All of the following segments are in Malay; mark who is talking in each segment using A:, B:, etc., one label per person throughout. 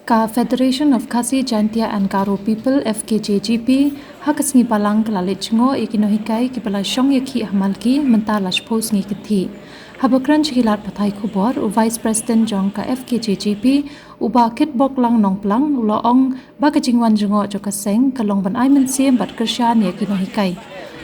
A: Ka Federation of Khasi Jaintia and Garo People FKJGP hakasngi balang kalalit chngo ikinohikai ki balashong yakhi hamalki menta lashpos ngi kithi habakran chilat pathai khubor u Vice President jong ka FKJGP u bakit boklang nongplang uloong bakajingwan jngo jokaseng kalong ban aimen siem bat kershan yakinohikai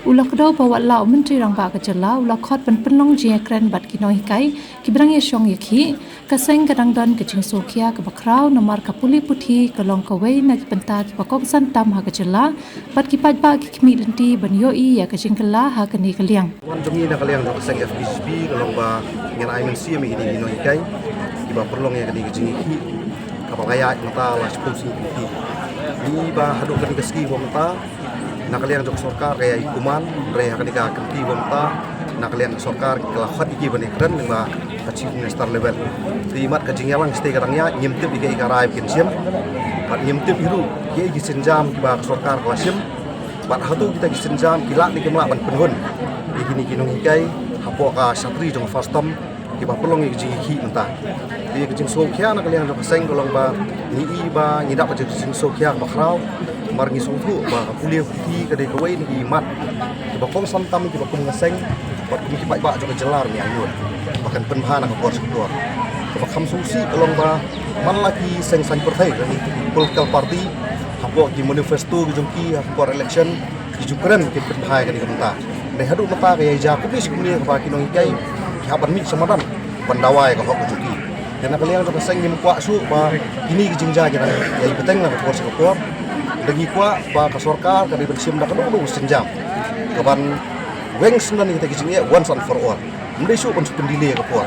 A: ulakdo bawala menteri rang ba kajala ulakhot ban penlong je kren bat kinohikai kibrang yeshong yakhi kaseng kadang don kecing sokia ke bakrau nomor kapuli puthi kalong kawai na penta ki pakok santam ha kajala bat ki pajba ki khmi lenti ban yoi ya kecing kala ha kani kaliang
B: wan jongi na kaliang do kaseng FPSP kalong ba ngen aimen sia mi ini kinohikai ki ba perlong ya kani kecing ki kapagaya mata las pusi ki ni ba hadu kan keski mata nakaliang jok sorkar kaya ikuman re hakadika kenti wamta nakaliang sorkar kelakhat iki bani kren lima chief minister level di mat kajingalang stay katangnya nyimtip iki ikarai kinsiam bat nyimtip hiru ye gisenjam ba sorkar klasim bat hatu kita gisenjam kilak di kemla ban penhun ikini kinong hikai hapo ka satri jong fastom ki ba pelong iki hi mentah di kajing sokhya nakaliang jok seng kolong ba ni ba nyidap kajing sokhya bakrau margi sungtu ba kuliah putih kadai kawai ni mat ba kong santam ki ba kong ngaseng bat kum ki ba jo jelar ni ayun bahkan penhana ka por sektor ba kham susi along ba man lagi seng sang perthai ni political party hapo di manifesto ki jongki for election ki jukran ki penhai ka ni kanta ne hadu mata ka ya ku bis kuliah ba ki nong kai ki haban mi samadan pandawai ka hok juki dan kalian jo seng ni kwa su ba kini ki jingja ki ya beteng na por sektor lagi kuat ba ka sorkar ka bersim da kanu senjam kaban weng sunan kita kicing ya once and for all mendai su pun pendile ka por